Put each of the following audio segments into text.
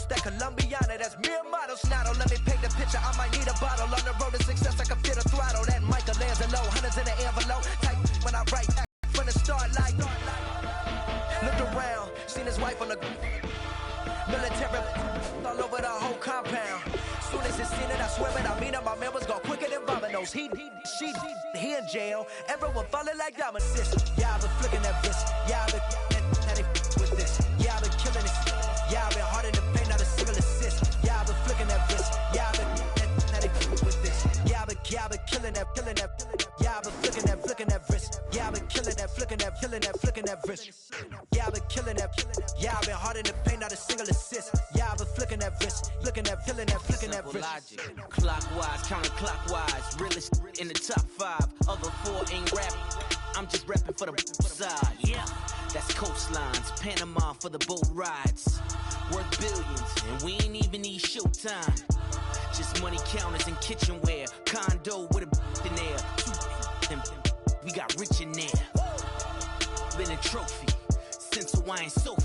juice, that Colombiana, that's mere models. Now don't let me paint the picture, I might need a bottle. On the road to success, I can fit a throttle. That Michelangelo, hundreds in the envelope. Type when I write, from the start like. Looked around, seen his wife on the military all over the whole compound. Soon as he seen it, I swear it, I mean it, my man was gone quicker than Domino's. He in jail, everyone falling like dominoes. Yeah, I been flicking that wrist. Yeah, I been with this. Yeah, I been killing it. Yeah, I been hard in the paint, not a single assist. Yeah, I been flicking that wrist. Yeah, I been with this. Yeah, I been killing that. Yeah, I been flicking that wrist. Yeah, I been killing that, flicking that wrist. Yeah, I been killing that. Yeah, I been hard in the paint, not a single assist. Yeah, I been flicking that wrist, flicking that wrist. Logic, clockwise, counterclockwise, realest in the top 5. Other 4 ain't rap. I'm just rapping for the side. Yeah, that's coastlines, Panama for the boat rides. Worth billions, and we ain't even need showtime. Just money counters and kitchenware. Condo with a in there. We got rich in there. Been a trophy since Hawaiian Sophie.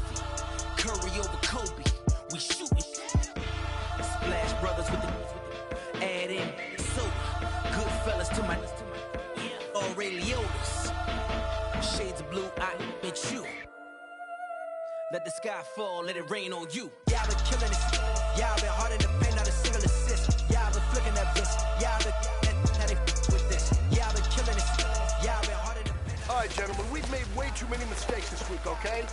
Curry over Kobe. We shooting. Splash Brothers with the add in soda. Good fellas to my Aureliotas. Shades of blue, I admit you. Let the sky fall, let it rain on you. Yeah, I been killing it. Yeah, I been hard in the paint, not a single assist. Yeah, I been flicking that wrist. Yeah, I been with this. Yeah, I been killing it. Yeah, I been hard in the paint. All right, gentlemen, we've made way too many mistakes this week, okay?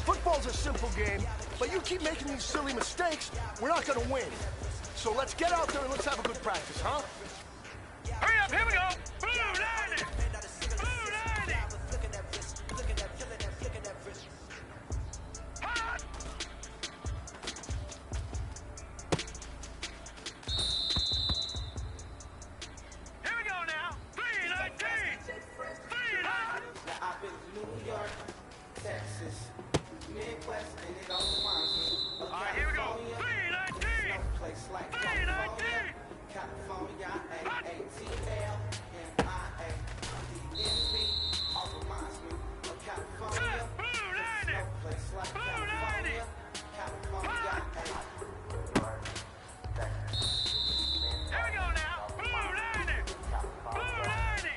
Football's a simple game, but you keep making these silly mistakes, we're not gonna win. So let's get out there and let's have a good practice, huh? Hurry up, here we go! Blue 90! Blue 90! Hot! Here we go now! 319! 3 hot! Now I've been to New York, Texas, Midwest, and it all reminds me of All right, here we go! 319! no place like 319! California, AATL, MIA, DMV, all reminds me of California. Blue 90! No place like Blue 90! California, California, Here we go now! Blue 90! Blue 90!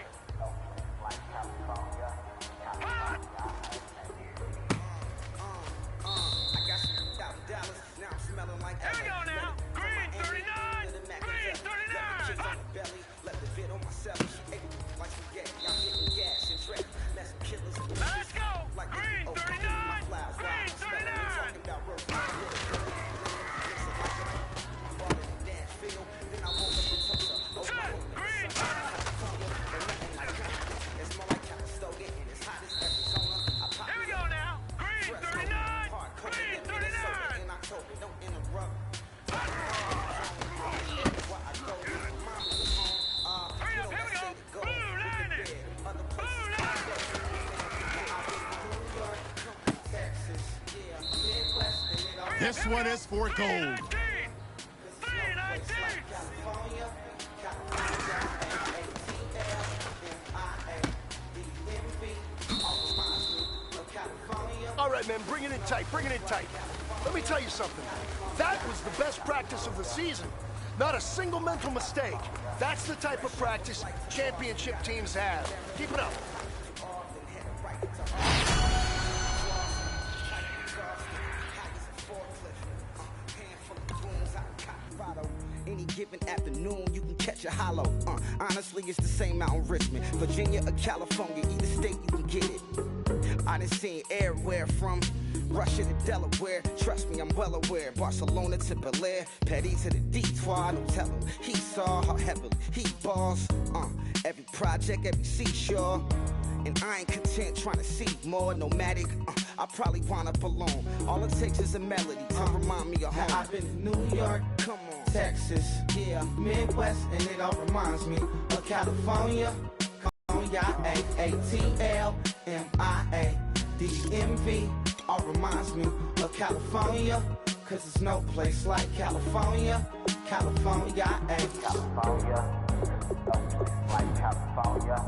Hot! I got some $1,000, now I'm smelling like Here we go now! Green 39! Green 39! Hot! belly, left the vid on myself. Hey, like spaghetti, I'm hitting gas and dread. Mess with killers. Now let's go! Green 39! Green 39! Green 39! Here we go now! Green 39! Green 39! Hurry up, here we go! Blue 90! Blue 90! This one is for gold. 319! 319! All right, man, bring it in tight, bring it in tight. Let me tell you something. That was the best practice of the season. Not a single mental mistake. That's the type of practice championship teams have. Keep it up. Any given afternoon, you can catch a hollow. Honestly, it's the same out in Richmond, Virginia or California. Either state, you can get it. I done seen everywhere from Russia to Delaware. Trust me, I'm well aware. Barcelona to Bel Air, Petty to the Detroit. No telling. He saw how heavily he balls. Every project, every seashore. And I ain't content trying to see more nomadic. I probably wind up alone. All it takes is a melody to remind me of home. I've been to New York, come on, Texas, yeah, Midwest, and it all reminds me of California. AATL, MIA, DMV, all reminds me of California. Cause there's no place like California. California, California, like California.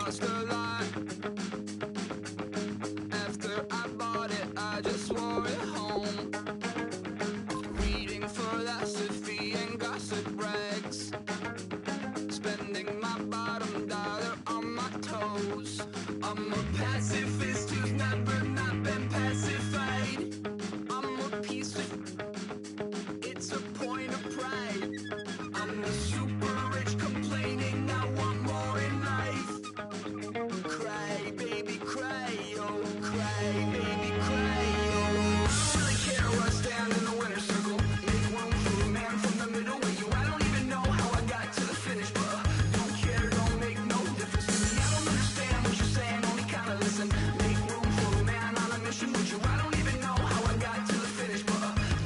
crossed the line. After I bought it, I just wore it home. Reading philosophy and gossip rags. Spending my bottom dollar on my toes. I'm a pacifist who's never not been pacified. I'm a piece of... It's a point of pride. I'm the super rich complaining I want more in life. Cry, baby, cry, oh, cry, baby, cry, oh. Really care what's down in the winner's circle. Make room for a man from the middle with you. I don't even know how I got to the finish, but don't care, don't make no difference to me. I don't understand what you're saying, only kinda listen. Make room for a man on a mission with you. I don't even know how I got to the finish, but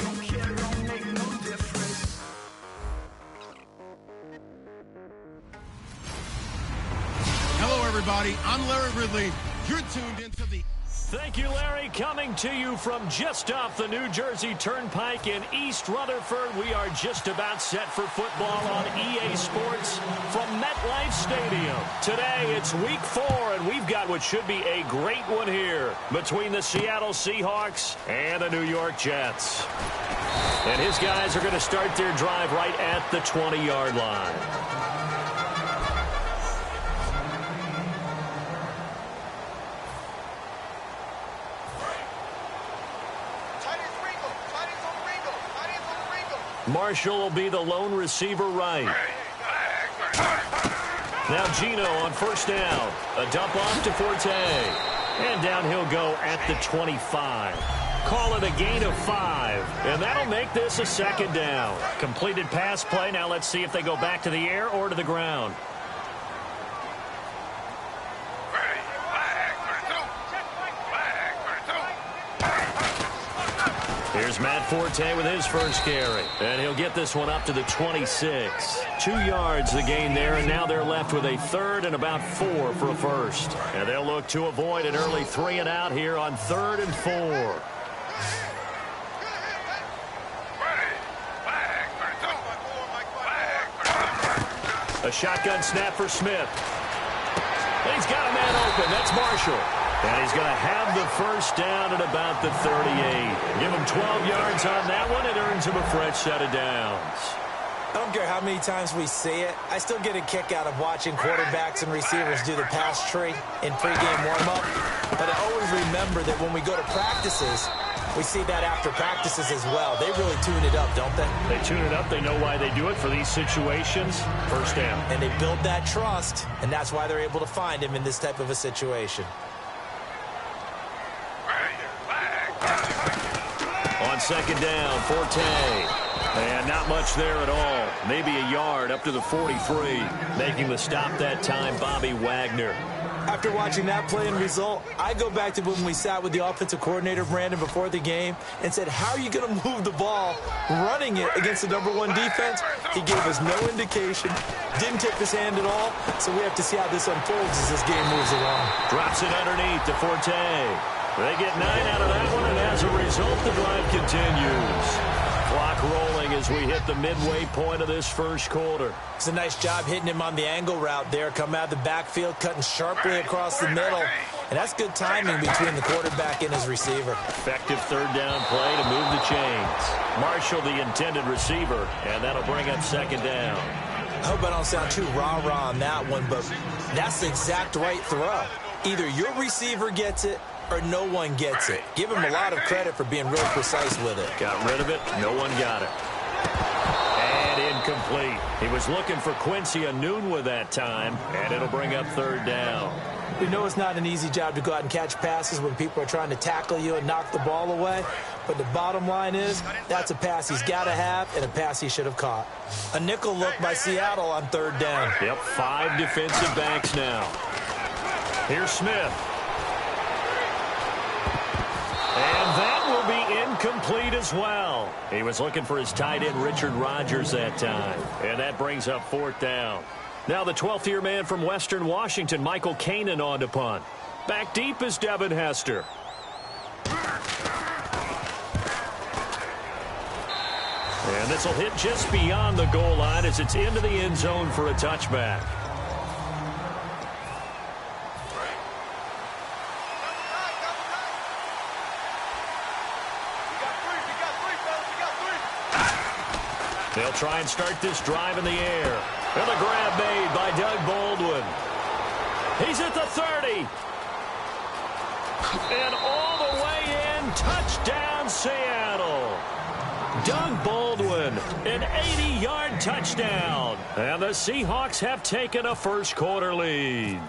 don't care, don't make no difference. Hello, everybody. I'm Larry Ridley. You're tuned into the... Thank you, Larry. Coming to you from just off the New Jersey Turnpike in East Rutherford. We are just about set for football on EA Sports from MetLife Stadium. Today, it's week 4, and we've got what should be a great one here between the Seattle Seahawks and the New York Jets. And his guys are going to start their drive right at the 20-yard line. Marshall will be the lone receiver right. Now Gino on first down. A dump off to Forte. And down he'll go at the 25. Call it a gain of 5. And that'll make this a second down. Completed pass play. Now let's see if they go back to the air or to the ground. Here's Matt Forte with his first carry. And he'll get this one up to the 26. 2 yards the gain there, and now they're left with a third and about 4 for a first. And they'll look to avoid an early 3 and out here on 3rd and 4. A shotgun snap for Smith. And he's got a man open. That's Marshall. And he's going to have the first down at about the 38. Give him 12 yards on that one. It earns him a fresh set of downs. I don't care how many times we see it. I still get a kick out of watching quarterbacks and receivers do the pass tree in pregame warm-up. But I always remember that when we go to practices, we see that after practices as well. They really tune it up, don't they? They tune it up. They know why they do it for these situations. First down. And they build that trust, and that's why they're able to find him in this type of a situation. On second down, Forte. And not much there at all. Maybe a yard up to the 43. Making the stop that time, Bobby Wagner. After watching that play and result, I go back to when we sat with the offensive coordinator, Brandon, before the game and said, how are you going to move the ball running it against the #1 defense? He gave us no indication, didn't tip his hand at all, so we have to see how this unfolds as this game moves along. Drops it underneath to Forte. They get 9 out of that one, and as a result, the drive continues. Clock rolling as we hit the midway point of this first quarter. It's a nice job hitting him on the angle route there. Come out of the backfield, cutting sharply across the middle. And that's good timing between the quarterback and his receiver. Effective third down play to move the chains. Marshall, the intended receiver, and that'll bring up second down. I hope I don't sound too rah-rah on that one, but that's the exact right throw. Either your receiver gets it or no one gets it. Give him a lot of credit for being real precise with it. Got rid of it. No one got it. And incomplete. He was looking for Quincy Enunwa that time, and it'll bring up third down. We know it's not an easy job to go out and catch passes when people are trying to tackle you and knock the ball away, but the bottom line is that's a pass he's got to have and a pass he should have caught. A nickel look by Seattle on third down. Yep, 5 defensive backs now. Here's Smith. And that will be incomplete as well. He was looking for his tight end, Richard Rodgers, that time. And that brings up fourth down. Now the 12th-year man from Western Washington, Michael Kanan, on to punt. Back deep is Devin Hester. And this will hit just beyond the goal line as it's into the end zone for a touchback. They'll try and start this drive in the air. And a grab made by Doug Baldwin. He's at the 30. And all the way in, touchdown Seattle. Doug Baldwin, an 80-yard touchdown. And the Seahawks have taken a first-quarter lead.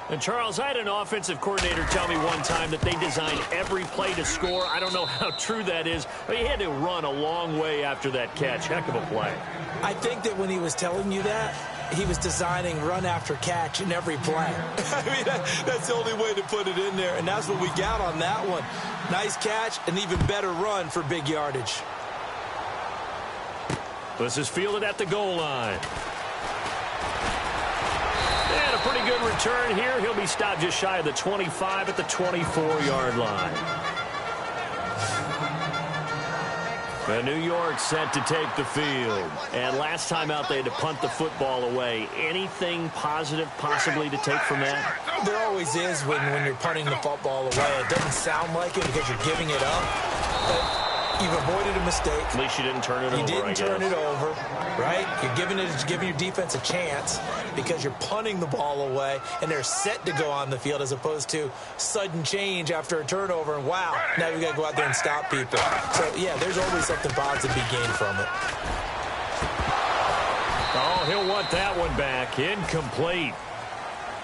And, Charles, I had an offensive coordinator tell me one time that they designed every play to score. I don't know how true that is, but he had to run a long way after that catch. Heck of a play. I think that when he was telling you that, he was designing run after catch in every play. I mean, that's the only way to put it in there, and that's what we got on that one. Nice catch, an even better run for big yardage. This is fielded at the goal line. And a pretty good return here. He'll be stopped just shy of the 25 at the 24-yard line. And New York set to take the field. And last time out, they had to punt the football away. Anything positive possibly to take from that? There always is when you're punting the football away. It doesn't sound like it because you're giving it up. But you've avoided a mistake. At least you didn't turn it over. You didn't turn it over, right? You're giving your defense a chance because you're punting the ball away, and they're set to go on the field as opposed to sudden change after a turnover, and wow, now we got to go out there and stop people. So, yeah, there's always something positive to be gained from it. Oh, he'll want that one back. Incomplete.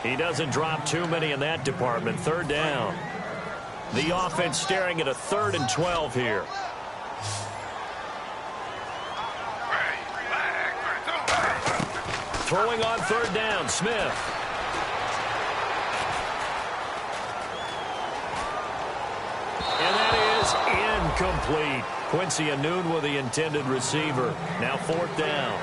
He doesn't drop too many in that department. Third down. The offense staring at a 3rd and 12 here. Throwing on 3rd down, Smith. And that is incomplete. Quincy Anoon with the intended receiver. Now 4th down.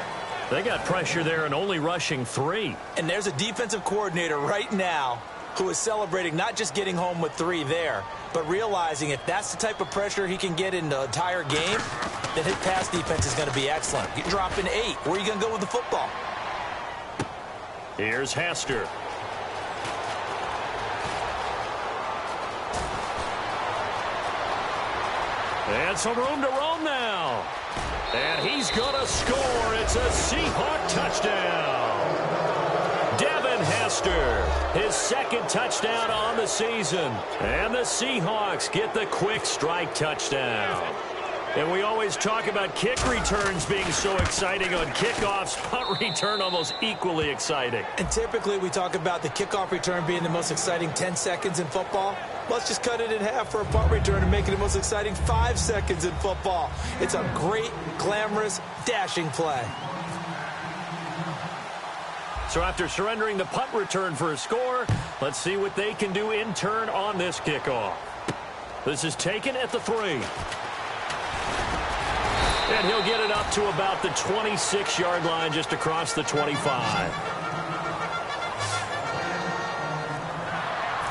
They got pressure there and only rushing 3. And there's a defensive coordinator right now who is celebrating not just getting home with 3 there, but realizing if that's the type of pressure he can get in the entire game, then his pass defense is going to be excellent. You're dropping 8. Where are you going to go with the football? Here's Hester. And some room to roam now. And he's going to score. It's a Seahawk touchdown. Devin Hester, his 2nd touchdown on the season. And the Seahawks get the quick strike touchdown. And we always talk about kick returns being so exciting on kickoffs. Punt return almost equally exciting. And typically we talk about the kickoff return being the most exciting 10 seconds in football. Let's just cut it in half for a punt return and make it the most exciting 5 seconds in football. It's a great, glamorous, dashing play. So after surrendering the punt return for a score, let's see what they can do in turn on this kickoff. This is taken at the 3. And he'll get it up to about the 26-yard line, just across the 25.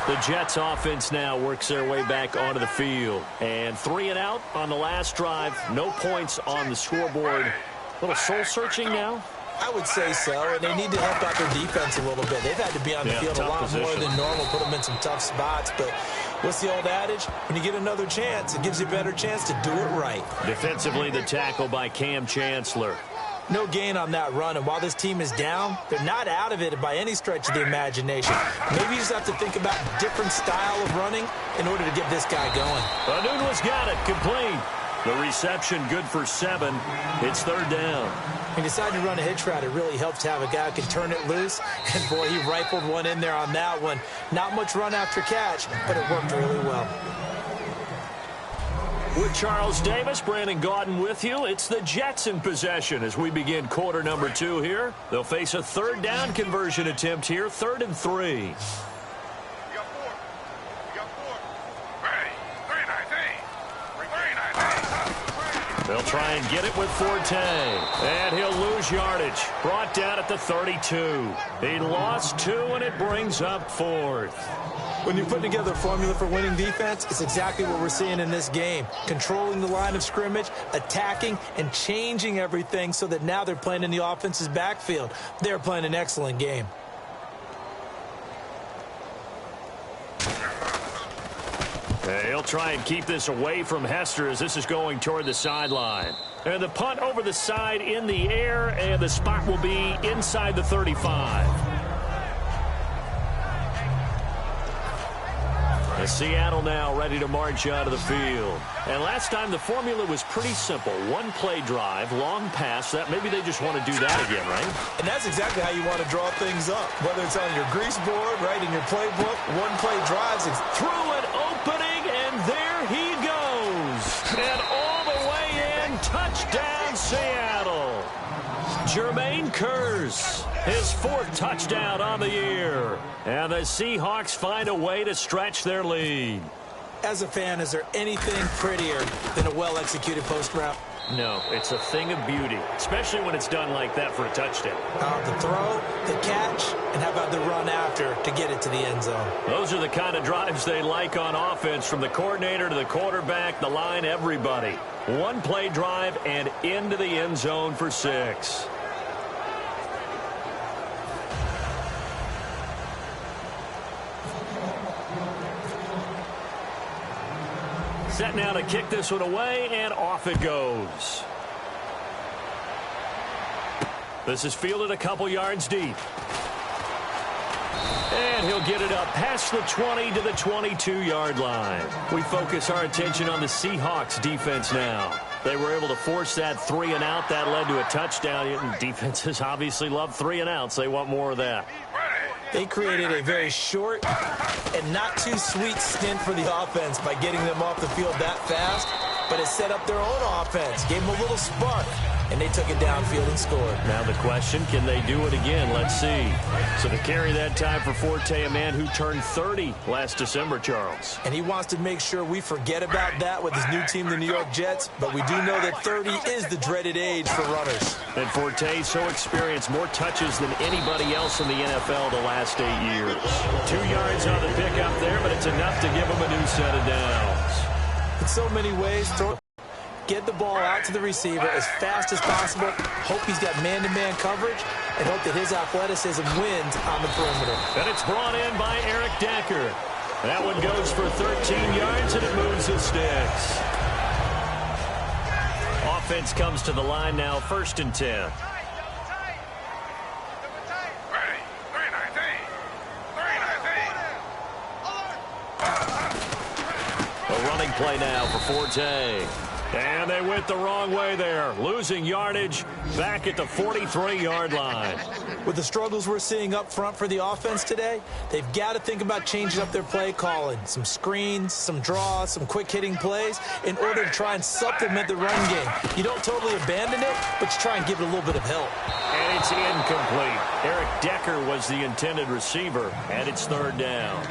The Jets offense now works their way back onto the field. And 3 and out on the last drive. No points on the scoreboard. A little soul-searching now. I would say so, and they need to help out their defense a little bit. They've had to be on the field a lot more than normal, put them in some tough spots. But what's the old adage? When you get another chance, it gives you a better chance to do it right. Defensively, the tackle by Cam Chancellor. No gain on that run, and while this team is down, they're not out of it by any stretch of the imagination. Maybe you just have to think about a different style of running in order to get this guy going. Anoon's got it, complete. The reception good for 7. It's 3rd down. When you decide to run a hitch route, it really helps to have a guy who can turn it loose. And, boy, he rifled one in there on that one. Not much run after catch, but it worked really well. With Charles Davis, Brandon Gaudin with you. It's the Jets in possession as we begin quarter number 2 here. They'll face a 3rd down conversion attempt here, 3rd and 3. They'll try and get it with Forte. And he'll lose yardage. Brought down at the 32. He lost 2, and it brings up 4th. When you put together a formula for winning defense, it's exactly what we're seeing in this game. Controlling the line of scrimmage, attacking, and changing everything so that now they're playing in the offense's backfield. They're playing an excellent game. He'll try and keep this away from Hester as this is going toward the sideline. And the punt over the side in the air, and the spot will be inside the 35. And Seattle now ready to march out of the field. And last time the formula was pretty simple. One play drive, long pass. That maybe they just want to do that again, right? And that's exactly how you want to draw things up. Whether it's on your grease board, right, in your playbook, one play drives. Through an opening, and there he goes. And all the way in, touchdown Seattle. Jermaine Kearse, his 4th touchdown on the year. And the Seahawks find a way to stretch their lead. As a fan, is there anything prettier than a well-executed post route? No, it's a thing of beauty, especially when it's done like that for a touchdown. The throw, the catch, and how about the run after to get it to the end zone? Those are the kind of drives they like on offense, from the coordinator to the quarterback, the line, everybody. One play drive and into the end zone for 6. Set now to kick this one away, and off it goes. This is fielded a couple yards deep. And he'll get it up past the 20 to the 22-yard line. We focus our attention on the Seahawks defense now. They were able to force that 3 and out. That led to a touchdown. Defenses obviously love 3 and outs. They want more of that. They created a very short and not too sweet stint for the offense by getting them off the field that fast, but it set up their own offense, gave them a little spark, and they took it downfield and scored. Now the question, can they do it again? Let's see. So to carry that time for Forte, a man who turned 30 last December, Charles. And he wants to make sure we forget about that with his new team, the New York Jets, but we do know that 30 is the dreaded age for runners. And Forte so experienced, more touches than anybody else in the NFL the last 8 years. 2 yards on the pickup there, but it's enough to give him a new set of downs. In so many ways, get the ball out to the receiver as fast as possible, hope he's got man-to-man coverage, and hope that his athleticism wins on the perimeter. And it's brought in by Eric Decker. That one goes for 13 yards, and it moves the sticks. Offense comes to the line now, 1st and 10. A running play now for Forte. And they went the wrong way there, losing yardage back at the 43-yard line. With the struggles we're seeing up front for the offense today, they've got to think about changing up their play calling. Some screens, some draws, some quick-hitting plays in order to try and supplement the run game. You don't totally abandon it, but you try and give it a little bit of help. And it's incomplete. Eric Decker was the intended receiver, and it's 3rd down.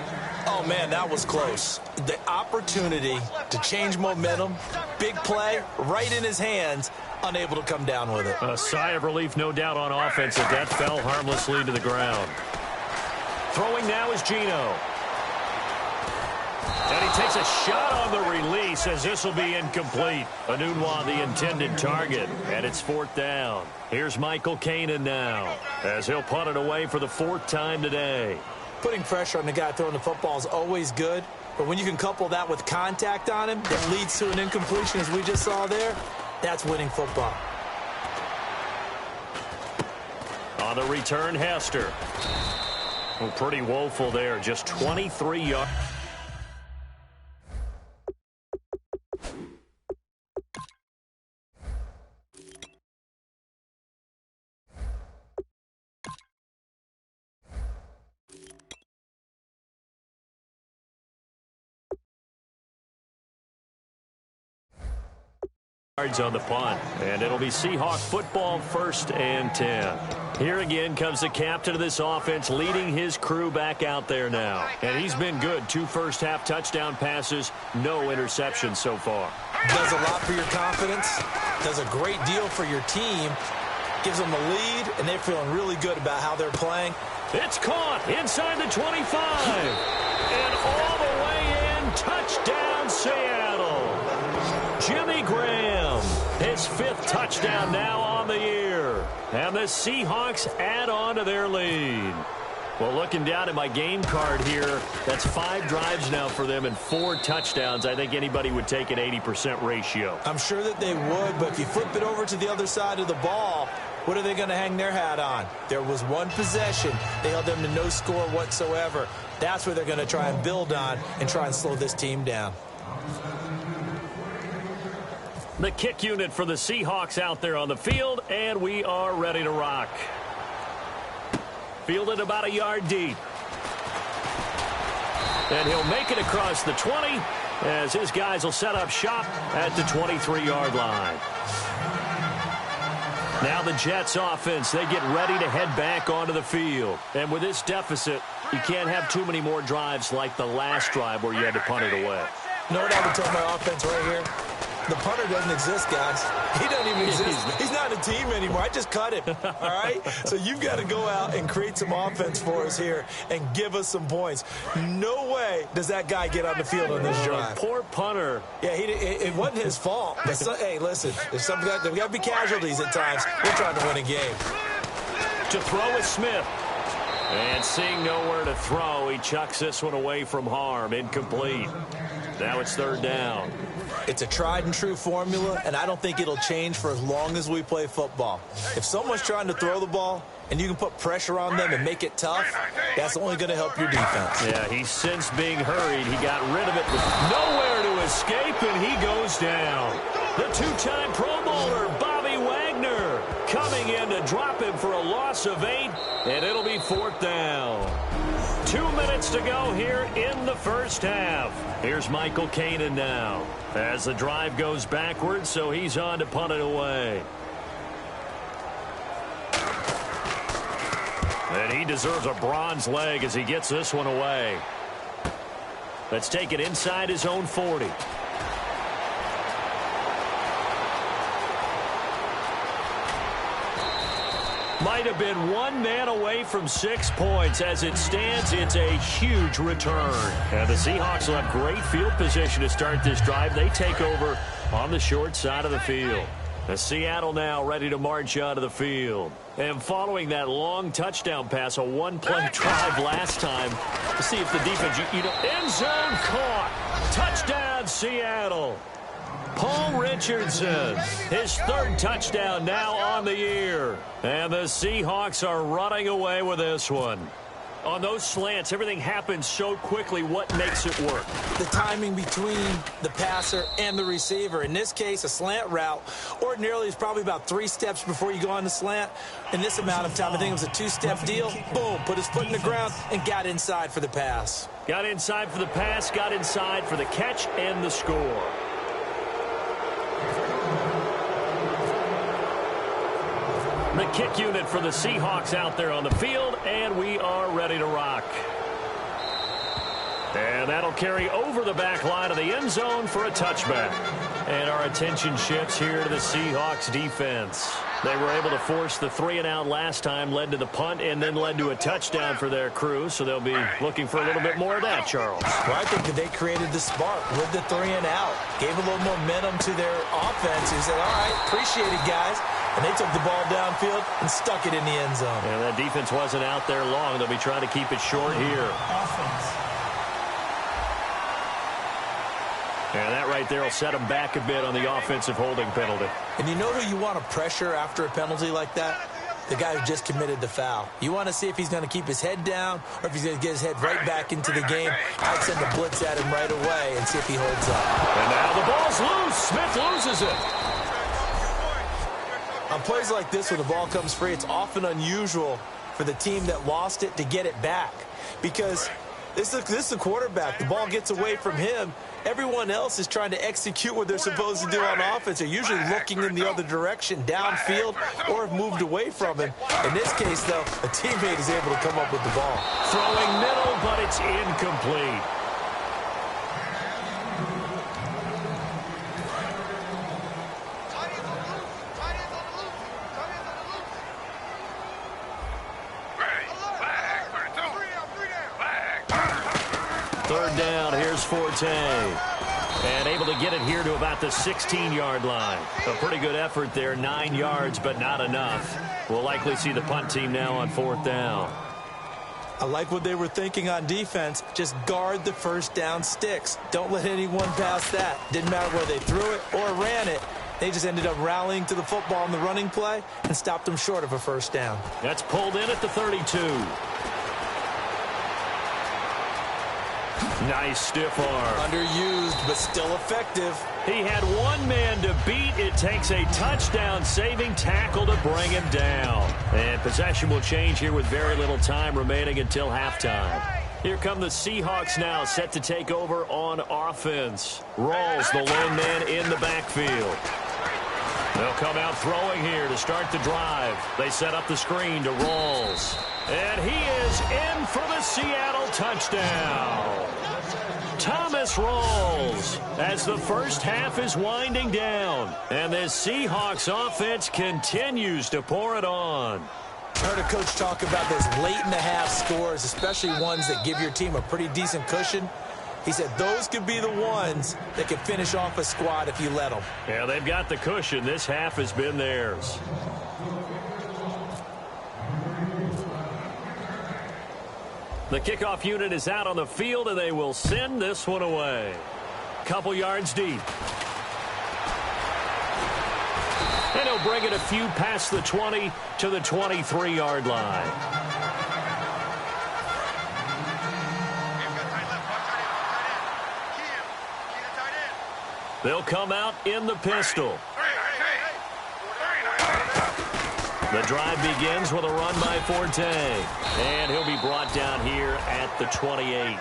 Oh, man, that was close. The opportunity to change momentum, big play, right in his hands, unable to come down with it. A sigh of relief, no doubt, on offense, as that fell harmlessly to the ground. Throwing now is Geno. And he takes a shot on the release, as this will be incomplete. Anunwa, the intended target, and it's 4th down. Here's Michael Kanan now, as he'll punt it away for the 4th time today. Putting pressure on the guy throwing the football is always good, but when you can couple that with contact on him that leads to an incompletion, as we just saw there, that's winning football. On the return, Hester. Well, pretty woeful there, just 23 yards. On the punt, and it'll be Seahawk football, 1st and 10. Here again comes the captain of this offense, leading his crew back out there now. And he's been good. 2 first-half touchdown passes, no interceptions so far. Does a lot for your confidence, does a great deal for your team, gives them the lead, and they're feeling really good about how they're playing. It's caught inside the 25, and all the way in, touchdown Seattle. Jimmy Graham, his 5th touchdown now on the year. And the Seahawks add on to their lead. Well, looking down at my game card here, that's 5 drives now for them and 4 touchdowns. I think anybody would take an 80% ratio. I'm sure that they would, but if you flip it over to the other side of the ball, what are they going to hang their hat on? There was one possession. They held them to no score whatsoever. That's where they're going to try and build on and try and slow this team down. The kick unit for the Seahawks out there on the field, and we are ready to rock. Fielded about a yard deep. And he'll make it across the 20 as his guys will set up shop at the 23-yard line. Now the Jets offense, they get ready to head back onto the field. And with this deficit, you can't have too many more drives like the last drive where you had to punt it away. You know what I would tell my offense right here? The punter doesn't exist, guys. He doesn't even exist. He's not a team anymore. I just cut him, all right? So you've got to go out and create some offense for us here and give us some points. No way does that guy get on the field on this drive. Poor punter. Yeah, it wasn't his fault. But hey, listen, there's got to be casualties at times. We're trying to win a game. To throw is Smith. And seeing nowhere to throw, he chucks this one away from harm. Incomplete. Now it's 3rd down. It's a tried-and-true formula, and I don't think it'll change for as long as we play football. If someone's trying to throw the ball and you can put pressure on them and make it tough, that's only going to help your defense. Yeah, he's since being hurried. He got rid of it with nowhere to escape, and he goes down. The 2-time Pro Bowler, Bobby Wagner, coming in to drop him for a loss of 8, and it'll be 4th down. 2 minutes to go here in the first half. Here's Michael Kanan now as the drive goes backwards, so he's on to punt it away. And he deserves a bronze leg as he gets this one away. Let's take it inside his own 40. Might have been one man away from 6 points. As it stands, it's a huge return. And the Seahawks will have great field position to start this drive. They take over on the short side of the field. The Seattle now ready to march out of the field. And following that long touchdown pass, a one-play drive last time, to see if the defense, end zone caught. Touchdown, Seattle. Paul Richardson, his 3rd touchdown now on the year. And the Seahawks are running away with this one. On those slants, everything happens so quickly. What makes it work? The timing between the passer and the receiver. In this case, a slant route ordinarily is probably about 3 steps before you go on the slant. In this amount of time, I think it was a 2-step deal. Boom, put his foot in the ground and got inside for the pass. Got inside for the pass, got inside for the catch and the score. The kick unit for the Seahawks out there on the field, and we are ready to rock. And that'll carry over the back line of the end zone for a touchback. And our attention shifts here to the Seahawks defense. They were able to force the 3-and-out last time, led to the punt, and then led to a touchdown for their crew. So they'll be looking for a little bit more of that, Charles. Well, I think that they created the spark with the 3-and-out. Gave a little momentum to their offense. He said, all right, appreciate it, guys. And they took the ball downfield and stuck it in the end zone. And that defense wasn't out there long. They'll be trying to keep it short here. And that right there will set them back a bit on the offensive holding penalty. And you know who you want to pressure after a penalty like that? The guy who just committed the foul. You want to see if he's going to keep his head down or if he's going to get his head right back into the game. I'd send a blitz at him right away and see if he holds up. And now the ball's loose. Smith loses it. On plays like this where the ball comes free, it's often unusual for the team that lost it to get it back. Because this is the quarterback. The ball gets away from him. Everyone else is trying to execute what they're supposed to do on offense. They're usually looking in the other direction, downfield, or have moved away from him. In this case, though, a teammate is able to come up with the ball. Throwing middle, but it's incomplete. Third down, here's Forte. And able to get it here to about the 16-yard line. A pretty good effort there, 9 yards, but not enough. We'll likely see the punt team now on 4th down. I like what they were thinking on defense. Just guard the first down sticks. Don't let anyone pass that. Didn't matter whether they threw it or ran it. They just ended up rallying to the football in the running play and stopped them short of a first down. That's pulled in at the 32. Nice stiff arm. Underused, but still effective. He had one man to beat. It takes a touchdown-saving tackle to bring him down. And possession will change here with very little time remaining until halftime. Here come the Seahawks now, set to take over on offense. Rawls, the lone man in the backfield. They'll come out throwing here to start the drive. They set up the screen to Rawls. And he is in for the Seattle touchdown. Thomas Rawls as the first half is winding down. And the Seahawks offense continues to pour it on. I heard a coach talk about those late-in-the-half scores, especially ones that give your team a pretty decent cushion. He said those could be the ones that can finish off a squad if you let them. Yeah, they've got the cushion. This half has been theirs. The kickoff unit is out on the field, and they will send this one away. Couple yards deep. And he'll bring it a few past the 20 to the 23-yard line. They'll come out in the pistol. The drive begins with a run by Forte. And he'll be brought down here at the 28.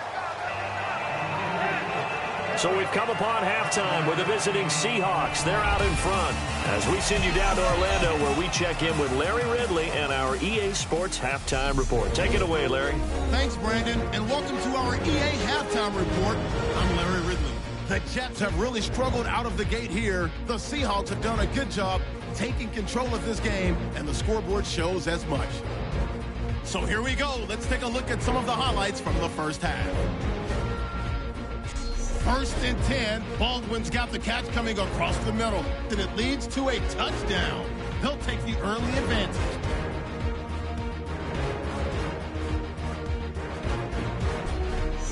So we've come upon halftime with the visiting Seahawks. They're out in front. As we send you down to Orlando, where we check in with Larry Ridley and our EA Sports Halftime Report. Take it away, Larry. Thanks, Brandon, and welcome to our EA Halftime Report. I'm Larry Ridley. The Jets have really struggled out of the gate here. The Seahawks have done a good job taking control of this game, and the scoreboard shows as much. So here we go. Let's take a look at some of the highlights from the first half. 1st and 10. Baldwin's got the catch coming across the middle, and it leads to a touchdown. They'll take the early advantage.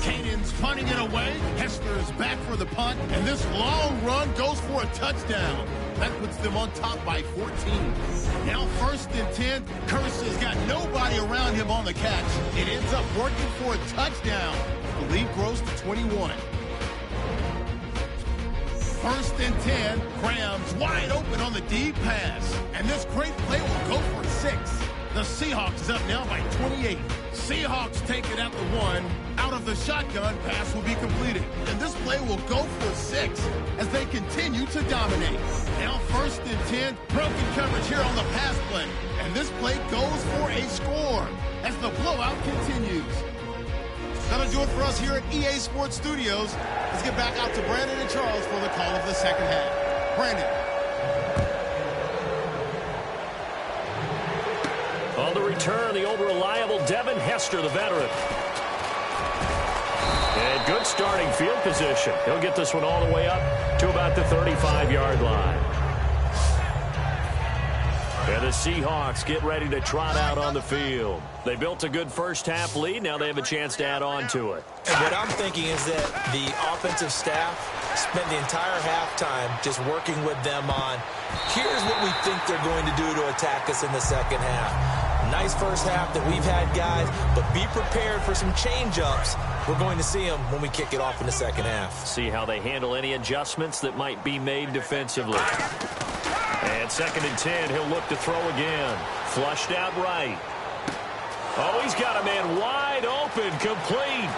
Caden's punting it away. Hester is back for the punt, and this long run goes for a touchdown. That puts them on top by 14. Now 1st and 10. Curse has got nobody around him on the catch. It ends up working for a touchdown. The lead grows to 21. 1st and 10. Graham's wide open on the deep pass. And this great play will go for 6. The Seahawks is up now by 28. Seahawks take it at the 1. Out of the shotgun, pass will be completed. And this play will go for 6 as they continue to dominate. Now 1st and 10. Broken coverage here on the pass play. And this play goes for a score as the blowout continues. That'll do it for us here at EA Sports Studios. Let's get back out to Brandon and Charles for the call of the second half. Brandon. On the return, the old reliable Devin Hester, the veteran. And good starting field position. He'll get this one all the way up to about the 35-yard line. And the Seahawks get ready to trot out on the field. They built a good first half lead. Now they have a chance to add on to it. And what I'm thinking is that the offensive staff spent the entire halftime just working with them on, here's what we think they're going to do to attack us in the second half. Nice first half that we've had, guys, but be prepared for some change-ups. We're going to see them when we kick it off in the second half. See how they handle any adjustments that might be made defensively. And 2nd and 10, he'll look to throw again. Flushed out right. Oh, he's got a man wide open, complete.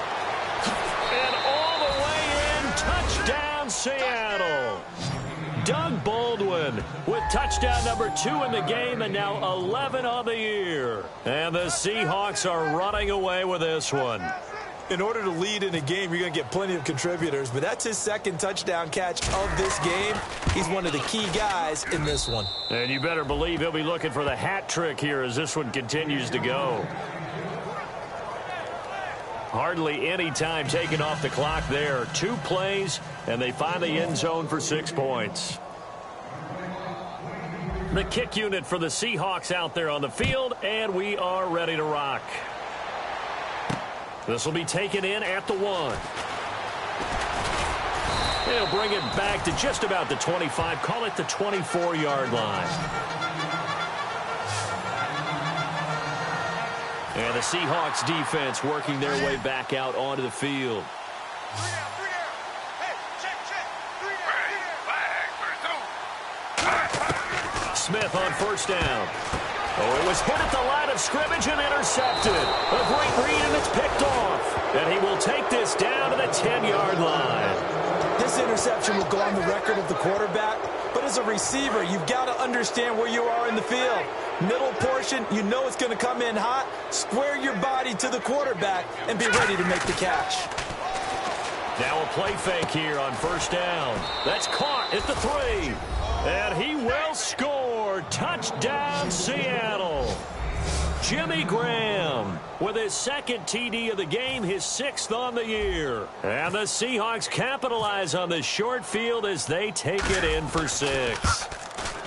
And all the way in, touchdown Seattle. Doug Baldwin with touchdown number 2 in the game and now 11 on the year. And the Seahawks are running away with this one. In order to lead in a game, you're going to get plenty of contributors, but that's his 2nd touchdown catch of this game. He's one of the key guys in this one. And you better believe he'll be looking for the hat trick here as this one continues to go. Hardly any time taken off the clock there. 2 plays, and they find the end zone for 6 points. The kick unit for the Seahawks out there on the field, and we are ready to rock. This will be taken in at the 1. He'll bring it back to just about the 25. Call it the 24-yard line. And the Seahawks defense working their way back out onto the field. Smith on first down. Oh, it was hit at the line of scrimmage and intercepted. A great read, and it's picked off. And he will take this down to the 10-yard line. This interception will go on the record of the quarterback, but as a receiver, you've got to understand where you are in the field. Middle portion, you know it's going to come in hot. Square your body to the quarterback and be ready to make the catch. Now a play fake here on first down. That's caught at the 3. And he will score. Touchdown, Seattle. Jimmy Graham with his second TD of the game, his 6th on the year. And the Seahawks capitalize on the short field as they take it in for 6.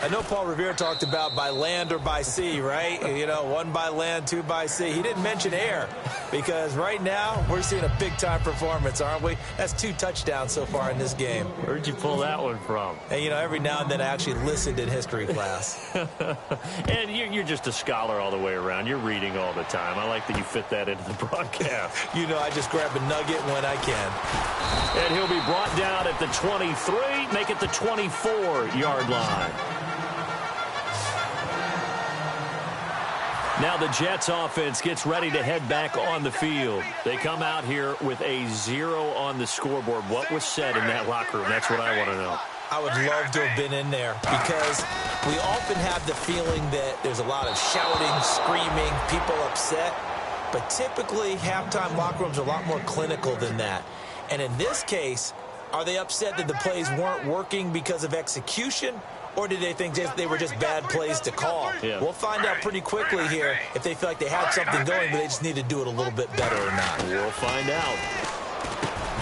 I know Paul Revere talked about by land or by sea, right? You know, 1 by land, 2 by sea. He didn't mention air because right now we're seeing a big-time performance, aren't we? That's 2 touchdowns so far in this game. Where'd you pull that one from? And, you know, every now and then I actually listened in history class. And you're just a scholar all the way around. You're reading all the time. I like that you fit that into the broadcast. You know, I just grab a nugget when I can. And he'll be brought down at the 23, make it the 24-yard line. Now the Jets offense gets ready to head back on the field. They come out here with a 0 on the scoreboard. What was said in that locker room? That's what I want to know. I would love to have been in there because we often have the feeling that there's a lot of shouting, screaming, people upset. But typically, halftime locker rooms are a lot more clinical than that. And in this case, are they upset that the plays weren't working because of execution? Or did they think they were just bad plays to call? Yeah. We'll find out pretty quickly here if they feel like they had something going, but they just need to do it a little bit better or not. We'll find out.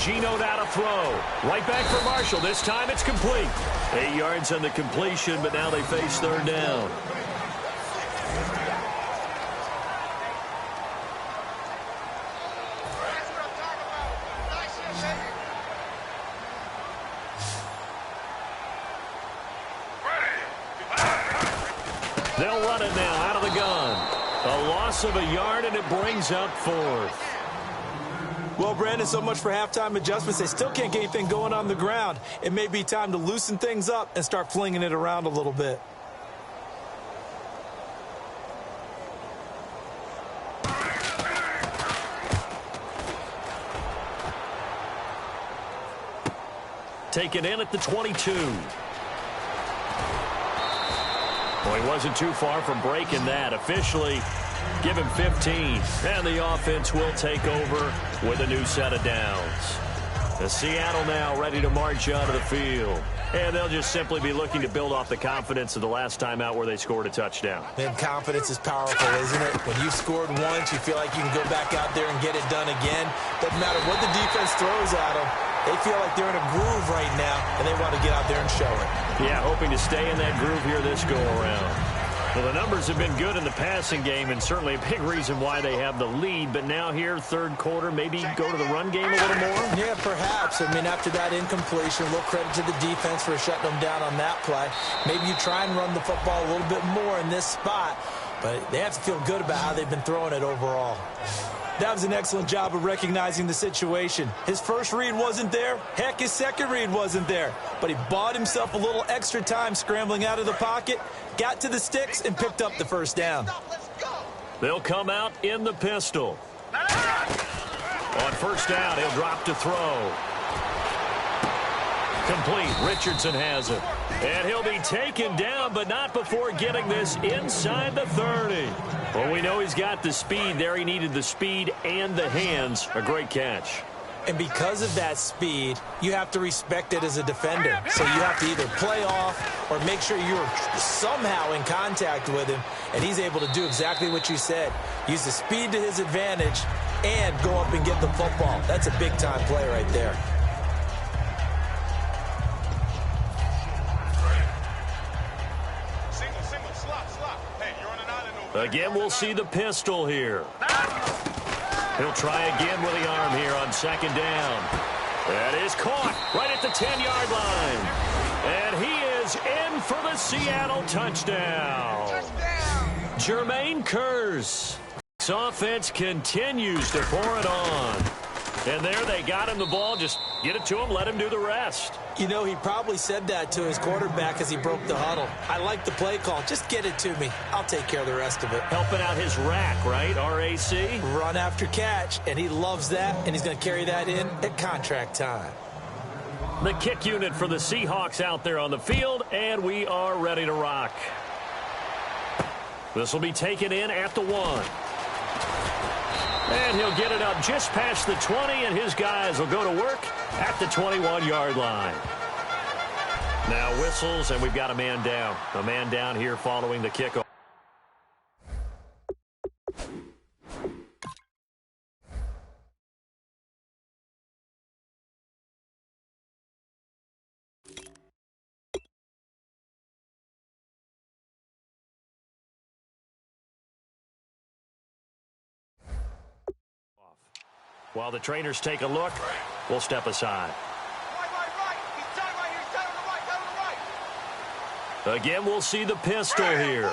Geno now to throw. Right back for Marshall. This time it's complete. 8 yards on the completion, but now they face 3rd down. They'll run it now out of the gun. A loss of a yard, and it brings up 4th. Well, Brandon, so much for halftime adjustments. They still can't get anything going on the ground. It may be time to loosen things up and start flinging it around a little bit. Taken in at the 22. Well, he wasn't too far from breaking that. Officially, give him 15. And the offense will take over with a new set of downs. The Seattle now ready to march onto the field. And they'll just simply be looking to build off the confidence of the last time out where they scored a touchdown. Man, confidence is powerful, isn't it? When you've scored once, you feel like you can go back out there and get it done again. Doesn't matter what the defense throws at them. They feel like they're in a groove right now, and they want to get out there and show it. Yeah, hoping to stay in that groove here this go-around. Well, the numbers have been good in the passing game, and certainly a big reason why they have the lead. But now here, 3rd quarter, maybe go to the run game a little more? Yeah, perhaps. I mean, after that incompletion, a little credit to the defense for shutting them down on that play. Maybe you try and run the football a little bit more in this spot, but they have to feel good about how they've been throwing it overall. That was an excellent job of recognizing the situation. His first read wasn't there. Heck, his second read wasn't there. But he bought himself a little extra time scrambling out of the pocket, got to the sticks, and picked up the 1st down. They'll come out in the pistol. On 1st down, he'll drop to throw. Complete. Richardson has it. And he'll be taken down, but not before getting this inside the 30. Well, we know he's got the speed there. He needed the speed and the hands. A great catch. And because of that speed, you have to respect it as a defender. So you have to either play off or make sure you're somehow in contact with him. And he's able to do exactly what you said. Use the speed to his advantage and go up and get the football. That's a big-time play right there. Again, we'll see the pistol here. He'll try again with the arm here on second down. That is caught right at the 10-yard line. And he is in for the Seattle touchdown. Jermaine Kearse. This offense continues to pour it on. And there they got him the ball. Just get it to him, let him do the rest. You know, he probably said that to his quarterback as he broke the huddle. I like the play call. Just get it to me. I'll take care of the rest of it. Helping out his rack, right? RAC? Run after catch, and he loves that, and he's going to carry that in at contract time. The kick unit for the Seahawks out there on the field, and we are ready to rock. This will be taken in at the 1. And he'll get it up just past the 20, and his guys will go to work at the 21-yard line. Now whistles, and we've got a man down. A man down here following the kickoff. While the trainers take a look, we'll step aside. Again, we'll see the pistol here.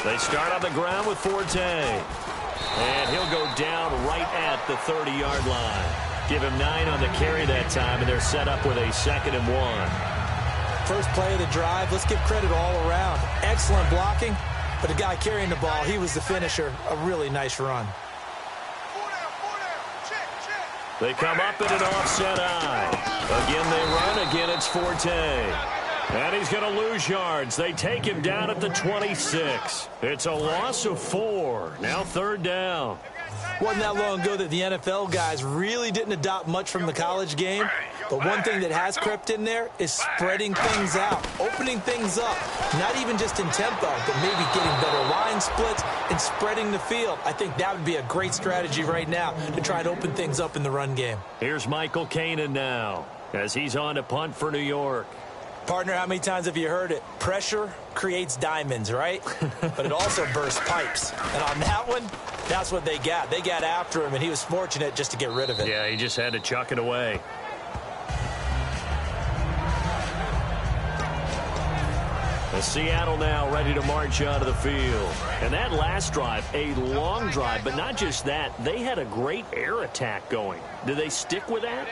They start on the ground with Forte. And he'll go down right at the 30-yard line. Give him 9 on the carry that time, and they're set up with a 2nd and 1. First play of the drive, let's give credit all around. Excellent blocking, but the guy carrying the ball, he was the finisher. A really nice run. They come up in an offset eye. Again, they run. Again, it's Forte. And he's going to lose yards. They take him down at the 26. It's a loss of 4. Now 3rd down. Wasn't that long ago that the NFL guys really didn't adopt much from the college game. But one thing that has crept in there is spreading things out, opening things up, not even just in tempo, but maybe getting better line splits and spreading the field. I think that would be a great strategy right now to try and open things up in the run game. Here's Michael Kanan now as he's on to punt for New York. Partner, how many times have you heard it? Pressure creates diamonds, right? But it also bursts pipes. And on that one, that's what they got. They got after him, and he was fortunate just to get rid of it. Yeah, he just had to chuck it away. Seattle now ready to march onto the field. And that last drive, a long drive, but not just that. They had a great air attack going. Do they stick with that?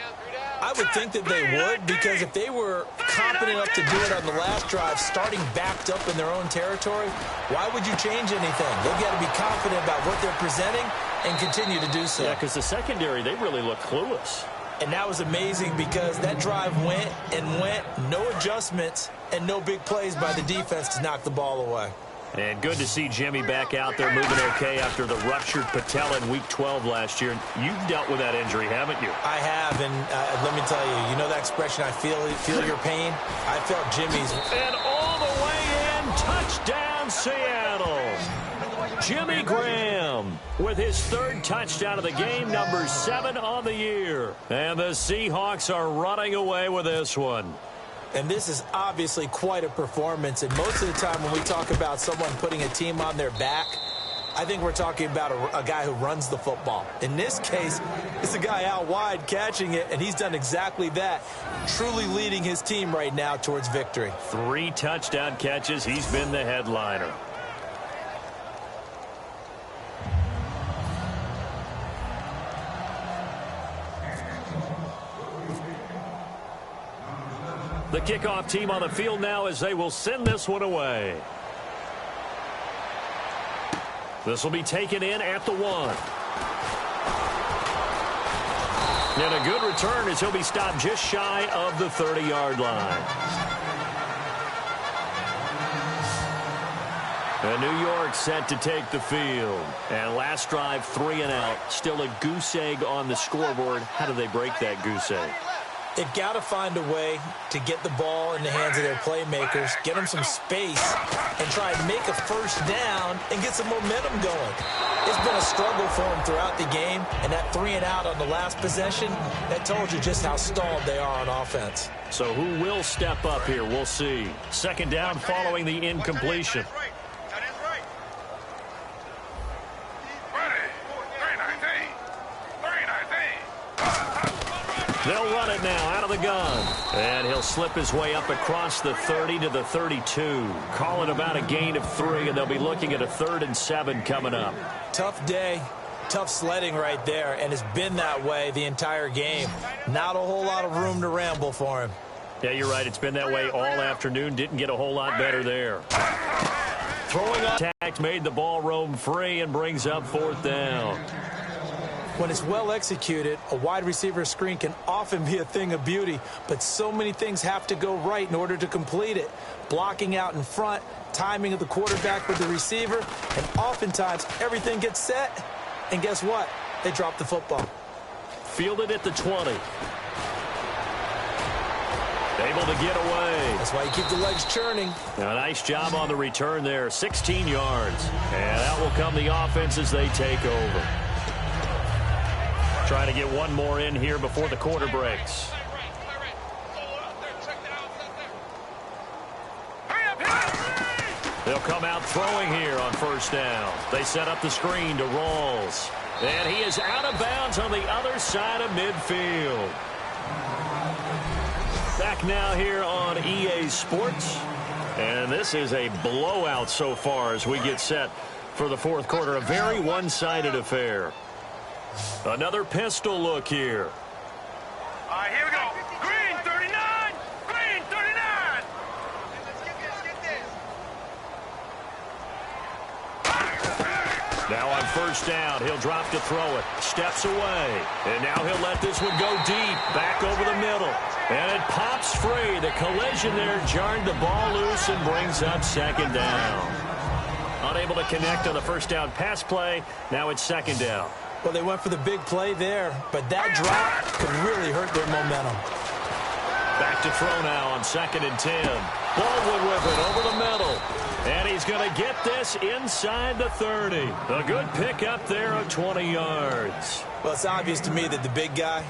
I would think that they would, because if they were competent enough to do it on the last drive, starting backed up in their own territory, why would you change anything? They've got to be confident about what they're presenting and continue to do so. Yeah, because the secondary, they really look clueless. And that was amazing because that drive went and went, no adjustments, and no big plays by the defense to knock the ball away. And good to see Jimmy back out there moving okay after the ruptured patella in Week 12 last year. You've dealt with that injury, haven't you? I have, and let me tell you, you know that expression, I feel your pain? I felt Jimmy's. And all the way in, touchdown Seattle. Jimmy Graham with his 3rd touchdown of the game, number 7 on the year. And the Seahawks are running away with this one. And this is obviously quite a performance. And most of the time when we talk about someone putting a team on their back, I think we're talking about a guy who runs the football. In this case, it's a guy out wide catching it, and he's done exactly that, truly leading his team right now towards victory. 3 touchdown catches. He's been the headliner. The kickoff team on the field now as they will send this one away. This will be taken in at the 1. And a good return as he'll be stopped just shy of the 30-yard line. And New York set to take the field. And last drive, 3 and out. Still a goose egg on the scoreboard. How do they break that goose egg? They've got to find a way to get the ball in the hands of their playmakers, get them some space, and try and make a first down and get some momentum going. It's been a struggle for them throughout the game, and that 3 and out on the last possession, that told you just how stalled they are on offense. So who will step up here? We'll see. 2nd down following the incompletion. They'll run it now out of the gun. And he'll slip his way up across the 30 to the 32. Call it about a gain of 3, and they'll be looking at a 3rd and 7 coming up. Tough day. Tough sledding right there, and it's been that way the entire game. Not a whole lot of room to ramble for him. Yeah, you're right. It's been that way all afternoon. Didn't get a whole lot better there. Throwing on attack made the ball roam free and brings up 4th down. When it's well executed, a wide receiver screen can often be a thing of beauty, but so many things have to go right in order to complete it. Blocking out in front, timing of the quarterback with the receiver, and oftentimes everything gets set. And guess what? They dropped the football. Fielded at the 20. Able to get away. That's why you keep the legs churning. Now, a nice job on the return there. 16 yards. And out will come the offense as they take over. Trying to get one more in here before the quarter breaks. They'll come out throwing here on 1st down. They set up the screen to Rawls. And he is out of bounds on the other side of midfield. Back now here on EA Sports. And this is a blowout so far as we get set for the 4th quarter. A very one-sided affair. Another pistol look here. All right, here we go. Green 39. Green 39. Now on 1st down, he'll drop to throw it. Steps away. And now he'll let this one go deep. Back over the middle. And it pops free. The collision there jarred the ball loose and brings up 2nd down. Unable to connect on the 1st down pass play. Now it's 2nd down. Well, they went for the big play there, but that drop could really hurt their momentum. Back to throw now on 2nd and 10. Baldwin with it over the middle. And he's going to get this inside the 30. A good pickup there of 20 yards. Well, it's obvious to me that the big guy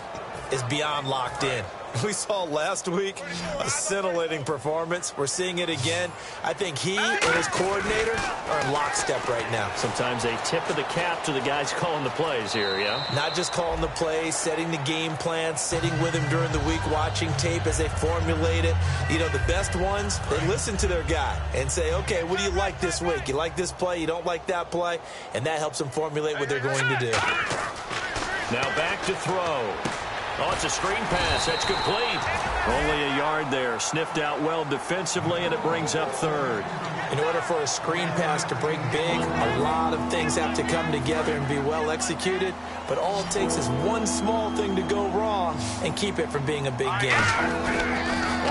is beyond locked in. We saw last week a scintillating performance. We're seeing it again. I think he and his coordinator are in lockstep right now. Sometimes a tip of the cap to the guys calling the plays here, yeah? Not just calling the plays, setting the game plan, sitting with him during the week, watching tape as they formulate it. You know, the best ones, they listen to their guy and say, okay, what do you like this week? You like this play? You don't like that play? And that helps them formulate what they're going to do. Now back to throw. Oh, it's a screen pass. That's complete. Only a yard there. Sniffed out well defensively, and it brings up 3rd. In order for a screen pass to break big, a lot of things have to come together and be well executed. But all it takes is one small thing to go wrong and keep it from being a big game.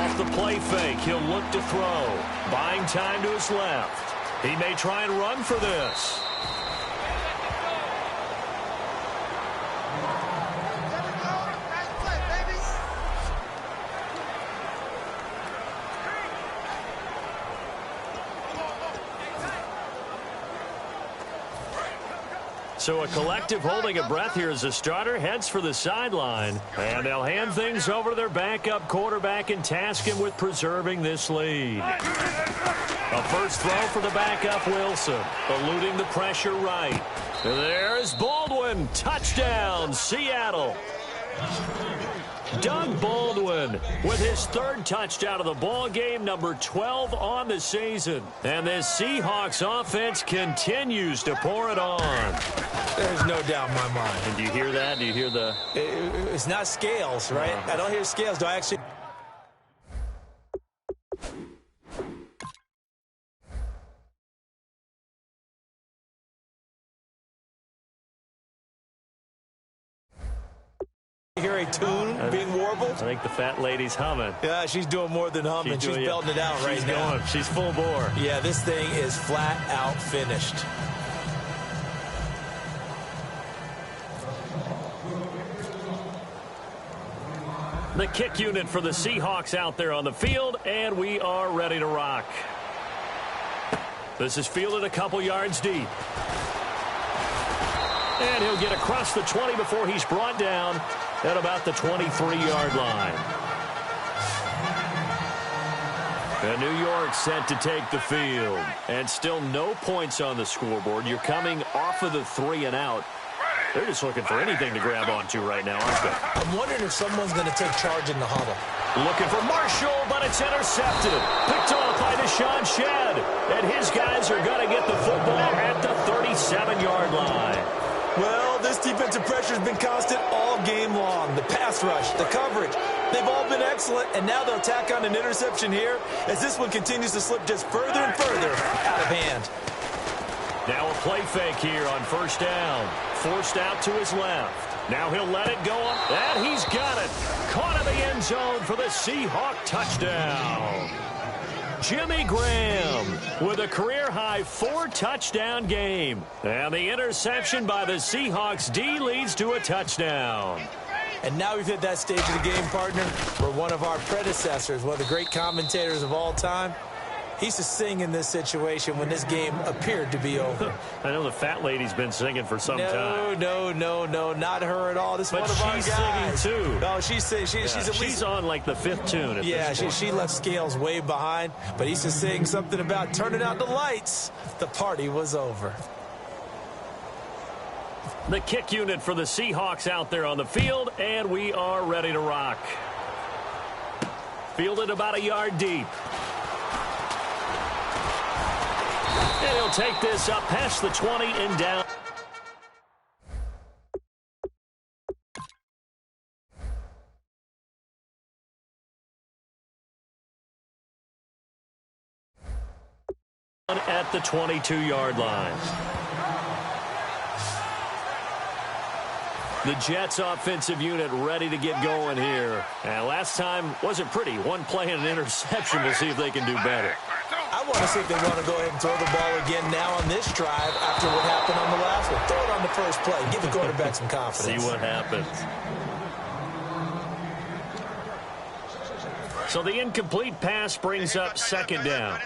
Off the play fake, he'll look to throw. Buying time to his left. He may try and run for this. So a collective holding of breath here as the starter heads for the sideline. And they'll hand things over to their backup quarterback and task him with preserving this lead. A first throw for the backup Wilson, eluding the pressure right. There's Baldwin. Touchdown, Seattle. Doug Baldwin with his 3rd touchdown of the ball game, number 12 on the season. And this Seahawks offense continues to pour it on. There's no doubt in my mind. And do you hear that? Do you hear the... It's not scales, right? I don't hear scales. Do I actually... hear a tune being warbled? I think the fat lady's humming. Yeah, she's doing more than humming. She's belting it out right now. She's full bore. Yeah, this thing is flat out finished. The kick unit for the Seahawks out there on the field, and we are ready to rock. This is fielded a couple yards deep. And he'll get across the 20 before he's brought down at about the 23-yard line. And New York set to take the field. And still no points on the scoreboard. You're coming off of the 3 and out. They're just looking for anything to grab onto right now, aren't they? I'm wondering if someone's going to take charge in the huddle. Looking for Marshall, but it's intercepted. Picked off by Deshaun Shedd. And his guys are going to get the football at the 37-yard line. Well, this defensive pressure has been constant all game long. The pass rush, the coverage, they've all been excellent, and now they'll tack on an interception here as this one continues to slip just further and further out of hand. Now a play fake here on first down. Forced out to his left. Now he'll let it go, and he's got it. Caught in the end zone for the Seahawk touchdown. Jimmy Graham with a career-high 4-touchdown game. And the interception by the Seahawks D leads to a touchdown. And now we've hit that stage of the game, partner, where one of our predecessors, one of the great commentators of all time, he used to sing in this situation when this game appeared to be over. I know the fat lady's been singing for some time. No, not her at all. This is one of our guys. But she's singing, too. No, she's singing. She's on, like, the 5th tune at this point. She left Scales way behind, but he used to sing something about turning out the lights. The party was over. The kick unit for the Seahawks out there on the field, and we are ready to rock. Fielded about a yard deep. And he'll take this up past the 20 and down. At the 22-yard line. The Jets offensive unit ready to get going here. And last time wasn't pretty. One play and an interception. We'll see if they can do better. I want to see if they want to go ahead and throw the ball again now on this drive after what happened on the last one. Throw it on the first play. Give the quarterback some confidence. See what happens. So the incomplete pass brings up second down.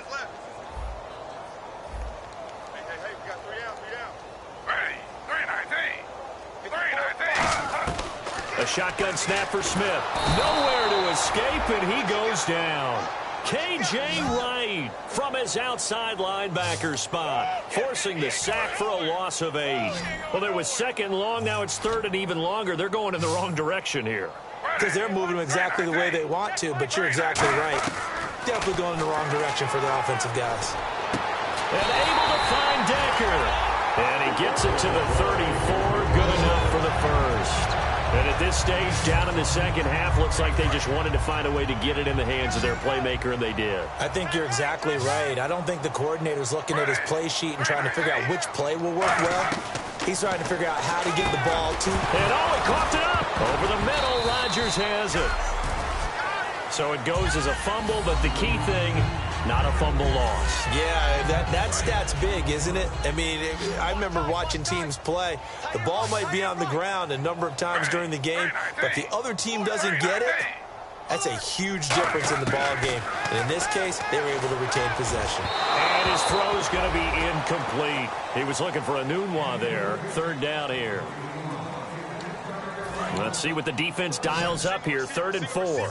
A shotgun snap for Smith. Nowhere to escape, and he goes down. K.J. Wright from his outside linebacker spot, forcing the sack for a loss of 8. Well, there was second long. Now it's third and even longer. They're going in the wrong direction here. Because they're moving them exactly the way they want to, but you're exactly right. Definitely going in the wrong direction for their offensive guys. And able to find Decker. And he gets it to the 34. Good enough for the first. And at this stage, down in the second half, looks like they just wanted to find a way to get it in the hands of their playmaker, and they did. I think you're exactly right. I don't think the coordinator's looking at his play sheet and trying to figure out which play will work well. He's trying to figure out how to get the ball to. And he coughed it up. Over the middle, Rodgers has it. So it goes as a fumble, but the key thing, not a fumble loss. Yeah, that stat's big, isn't it? I mean, I remember watching teams play. The ball might be on the ground a number of times during the game, but the other team doesn't get it. That's a huge difference in the ball game. And in this case, they were able to retain possession. And his throw is going to be incomplete. He was looking for a Nunwa there. Third down here. Let's see what the defense dials up here. 3rd and 4.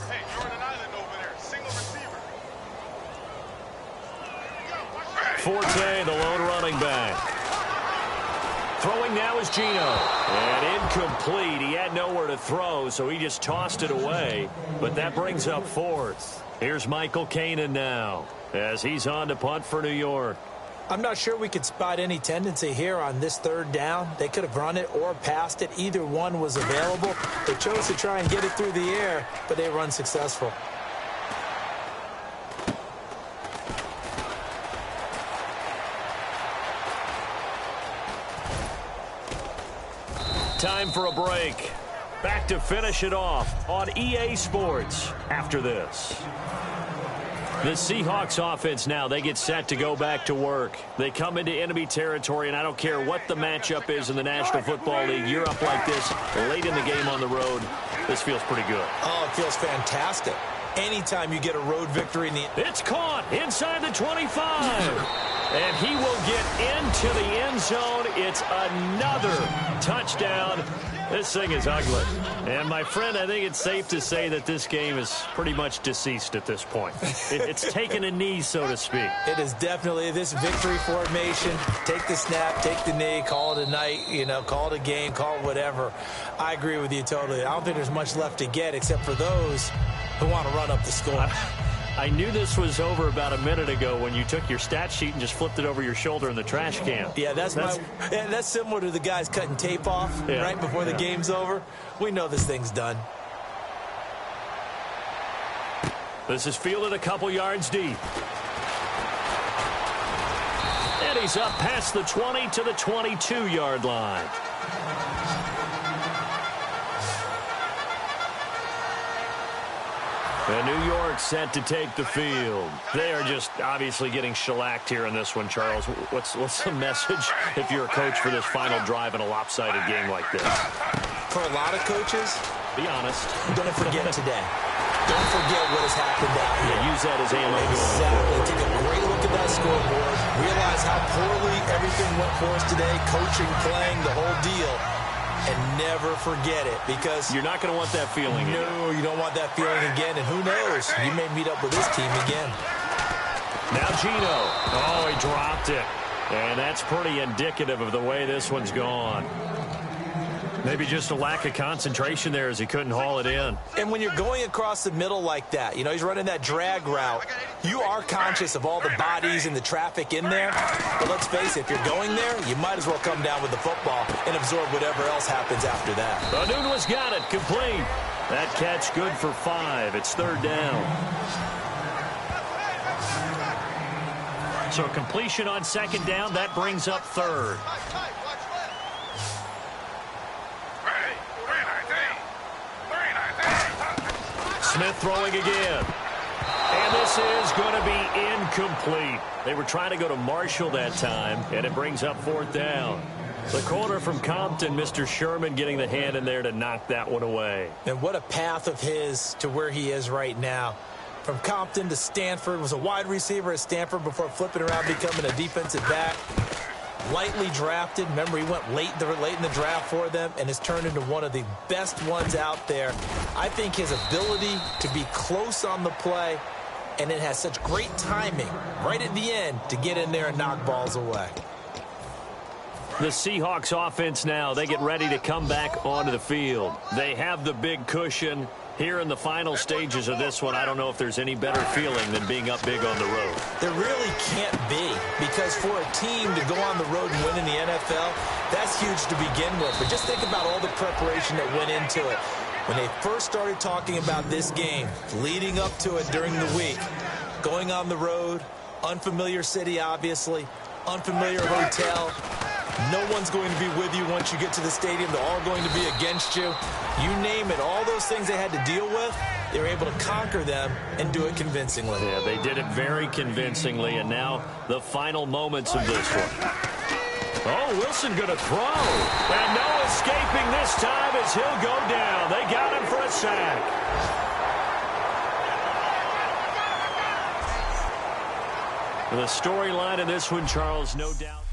Forte, the lone running back. Throwing now is Geno. And incomplete. He had nowhere to throw, so he just tossed it away. But that brings up 4th. Here's Michael Kanan now as he's on to punt for New York. I'm not sure we could spot any tendency here on this 3rd down. They could have run it or passed it. Either one was available. They chose to try and get it through the air, but they were unsuccessful. Time for a break. Back to finish it off on EA Sports after this. The Seahawks offense now, they get set to go back to work. They come into enemy territory, and I don't care what the matchup is in the National Football League. You're up like this late in the game on the road. This feels pretty good. Oh, it feels fantastic. Anytime you get a road victory in the... It's caught inside the 25. And he will get into the end zone. It's another touchdown This thing is ugly. And, my friend, I think it's safe to say that this game is pretty much deceased at this point. It's taken a knee, so to speak. It is definitely this victory formation. Take the snap, take the knee, call it a night, call it a game, call it whatever. I agree with you totally. I don't think there's much left to get except for those who want to run up the score. I knew this was over about a minute ago when you took your stat sheet and just flipped it over your shoulder in the trash can. Yeah, that's similar to the guys cutting tape off right before the game's over. We know this thing's done. This is fielded a couple yards deep. And he's up past the 20 to the 22-yard line. And New York set to take the field. They are just obviously getting shellacked here in this one, Charles. What's the message if you're a coach for this final drive in a lopsided game like this? For a lot of coaches, be honest. Don't forget today. Don't forget what has happened out here. Use that as ammo. Exactly. Take a great look at that scoreboard. Realize how poorly everything went for us today. Coaching, playing, the whole deal. And never forget it, because you're not going to want that feeling again. No, you don't want that feeling again. And who knows? You may meet up with this team again. Now Gino. Oh, he dropped it. And that's pretty indicative of the way this one's gone. Maybe just a lack of concentration there as he couldn't haul it in. And when you're going across the middle like that, he's running that drag route, you are conscious of all the bodies and the traffic in there. But let's face it, if you're going there, you might as well come down with the football and absorb whatever else happens after that. Anunua's got it, complete. That catch good for 5. It's third down. So completion on second down, that brings up third. Smith throwing again. And this is going to be incomplete. They were trying to go to Marshall that time, and it brings up fourth down. The corner from Compton, Mr. Sherman, getting the hand in there to knock that one away. And what a path of his to where he is right now. From Compton to Stanford, was a wide receiver at Stanford before flipping around, becoming a defensive back. Lightly drafted. Remember, he went late in the draft for them and has turned into one of the best ones out there. I think his ability to be close on the play, and it has such great timing right at the end to get in there and knock balls away. The Seahawks offense now, they get ready to come back onto the field. They have the big cushion. Here in the final stages of this one, I don't know if there's any better feeling than being up big on the road. There really can't be, because for a team to go on the road and win in the NFL, that's huge to begin with. But just think about all the preparation that went into it. When they first started talking about this game, leading up to it during the week, going on the road, unfamiliar city, obviously, unfamiliar hotel. No one's going to be with you once you get to the stadium. They're all going to be against you. You name it, all those things they had to deal with, they were able to conquer them and do it convincingly. Yeah, they did it very convincingly, and now the final moments of this one. Oh, Wilson going to throw. And no escaping this time as he'll go down. They got him for a sack. The storyline of this one, Charles, no doubt.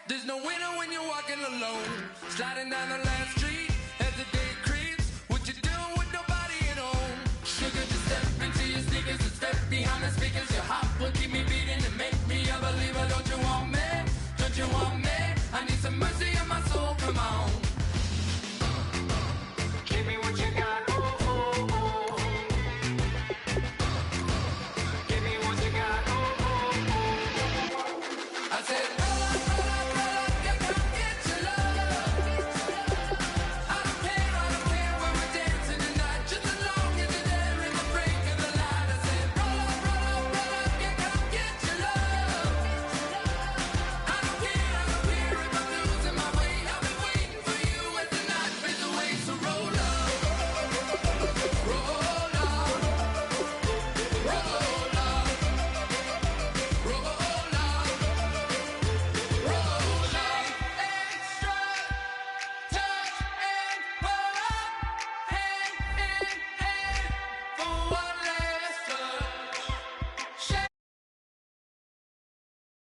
There's no winner when you're walking alone. Sliding down the last street as the day creeps. What you doing with nobody at home? Sugar, just step into your sneakers and step behind the speakers. Your heart will keep me beating and make me a believer. Don't you want